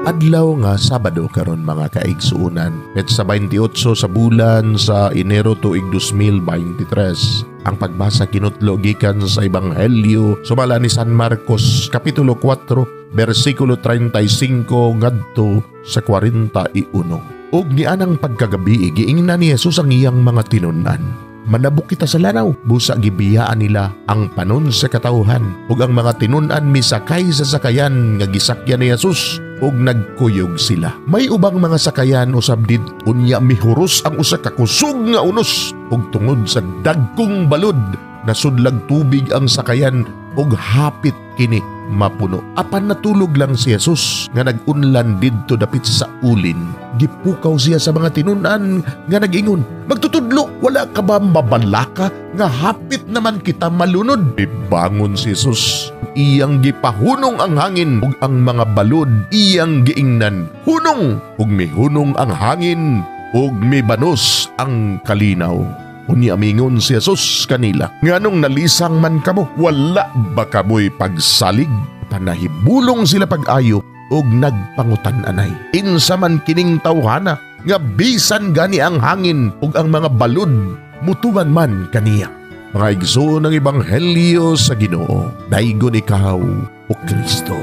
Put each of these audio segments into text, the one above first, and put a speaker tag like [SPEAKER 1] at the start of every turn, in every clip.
[SPEAKER 1] Adlaw nga Sabado karon mga kaigsuunan. Sa 28 sa bulan sa Enero tuig 2023. Ang pagbasa kinutlo gikan sa Ebanghelyo sumala ni San Marcos Kapitulo 4 versikulo 35 ngadto sa 41. Og nianang pagkagabi giingnan ni Jesus ang iyang mga tinun-an. Manabok kita sa lanaw, busa gibiyaan nila ang panon sa katawhan. Ug ang mga tinun-an misakay sa sakayan nga gisakyan ni Jesus ug nagkuyog sila. May ubang mga sakayan usab did unya mihuros ang usa ka kusog nga unos ug tungod sa dagkong balod nasudlag tubig ang sakayan ug hapit kini mapuno. Apan natulog lang si Jesus nga nag-unlan didto dapit sa ulin. Gipukaw siya sa mga tinun-an nga nag-ingon, "Magtutudlo, wala ka ba mabalaka nga hapit naman kita malunod?" Ibangon si Jesus. Iyang gipahunong ang hangin ug ang mga balod iyang giingnan. Hunong ug mihunong ang hangin ug mibanos ang kalinaw. Unya mingon si Jesus kanila, "Nganong nalisang man kamo? Wala ba kamoy pagsalig?" Panahibulong sila pag-ayo ug nagpangutan-anay. Insa man kining tawhana nga bisan gani ang hangin ug ang mga balod mutuman man kaniya. Mga igsoon ng Ebanghelyo sa Ginoo, daygon ikaw o Kristo.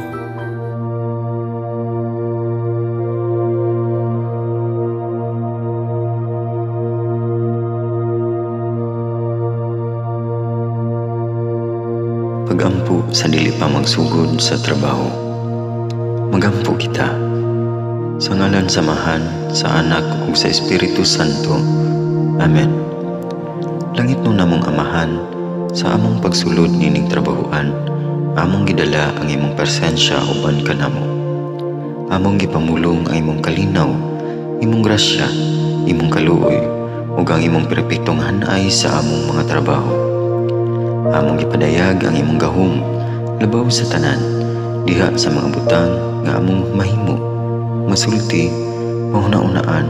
[SPEAKER 2] Pagampo sa dili pa magsugod sa trabaho. Magampo kita sa ngalan samahan sa Anak ug sa Espiritu Santo. Amen. Langit no namong Amahan, sa among pagsulod nining trabahoan, among gidala ang imong presensya uban kanamo. Among gipamulong ang imong kalinaw, imong grasya, imong kaluoy ug ang imong perpektong hanay sa among mga trabaho. Among gipadayag ang imong gahom labaw sa tanan diha sa mga butang nga among mahimo, masulti, mahuna-unaan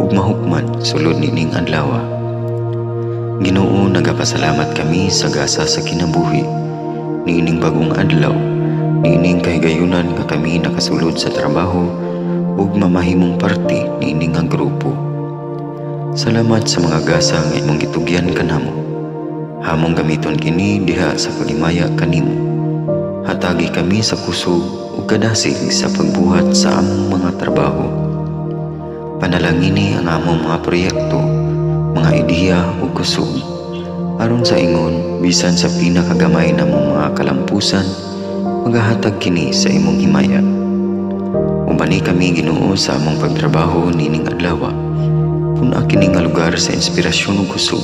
[SPEAKER 2] ug mahukman sulod nining adlaw. Ginoo, nagapasalamat kami sa gasa sa kinabuhi niining bagong adlaw, niining kahigayunan nga kami nakasulod sa trabaho ug mamahimong parte niining nga grupo. Salamat sa mga gasa nga imong gitugyan kanamo. Hamong gamiton kini diha sa pagimaya kanimo. Hatagi kami sa kusog ug kadasig sa pagbuhat sa among mga trabaho. Panalangini ang among mga proyekto, mga ideya ug kusog. Aron sa ingon, bisan sa pinakagamay namong mga kalampusan, magahatag kini sa imong himaya. Ubani kami Ginoo sa among pagtrabaho nining adlaw. Puna kini nga lugar sa inspirasyon ug kusog.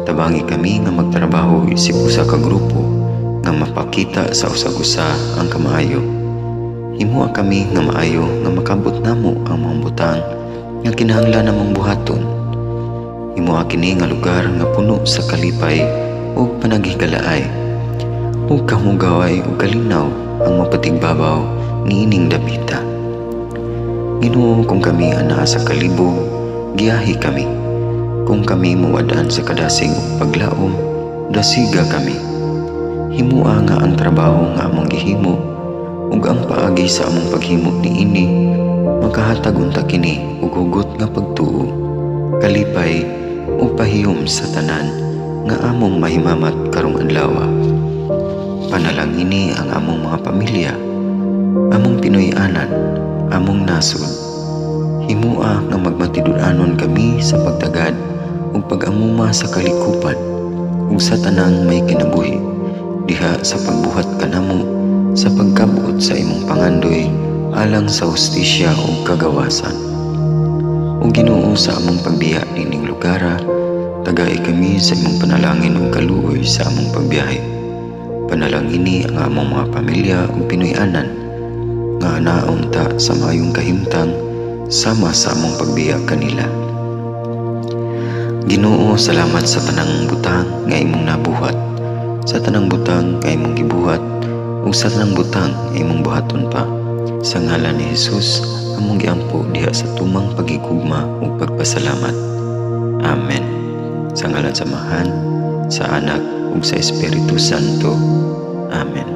[SPEAKER 2] Tabangi kami nga magtrabaho isip usa ka grupo nga mapakita sa usag-usa ang kamaayo. Himua kami nga maayo nga makabot namo ang mga butang nga kinahanglan namong buhaton. Himua kini nga lugar nga puno sa kalipay ug panaghigalaay. Ug kamugaway ug kalinaw ang mapatigbabaw niining dapita. Ginoo, kung kami anaa sa kalibog, giyahi kami. Kung kami muwadaan sa kadasig ug paglaom, dasiga kami. Himua nga ang trabaho nga among gihimo ug ang paagi sa among paghimo niini makahatag unta kini ug hugot nga pagtuo, kalipay ug pahiyom sa tanan nga among mahimamat karong adlaw. Panalangini ang among mga pamilya, among Pinoy-anan, among nasod. Himua nga magmatidud-anon kami sa pagtagad ug pag-amuma sa kalikupan ug sa tanang may kinabuhi diha sa pagbuhat kanamo sa pagkabuot sa imong pangandoy alang sa hustisya ug kagawasan. Ug Ginoo, sa among pagbiya nining lugar, tagay kami sa imong panalangin ug kaluoy sa among pagbiyahe. Panalangini ang among mga pamilya ug Pinoy-anan nga anaon ta sa maayong kahimtang sama sa among pagbiya kanila. Ginoo, salamat sa tanang butang nga imong nabuhat, sa tanang butang nga imong gibuhat, ug sa tanang butang nga imong buhaton pa. Sa ngalan ni Jesus, among giampo diha sa tumang pagigugma ug pagpasalamat. Amen. Sa ngalan samahan, sa Anak ug sa Espiritu Santo. Amen.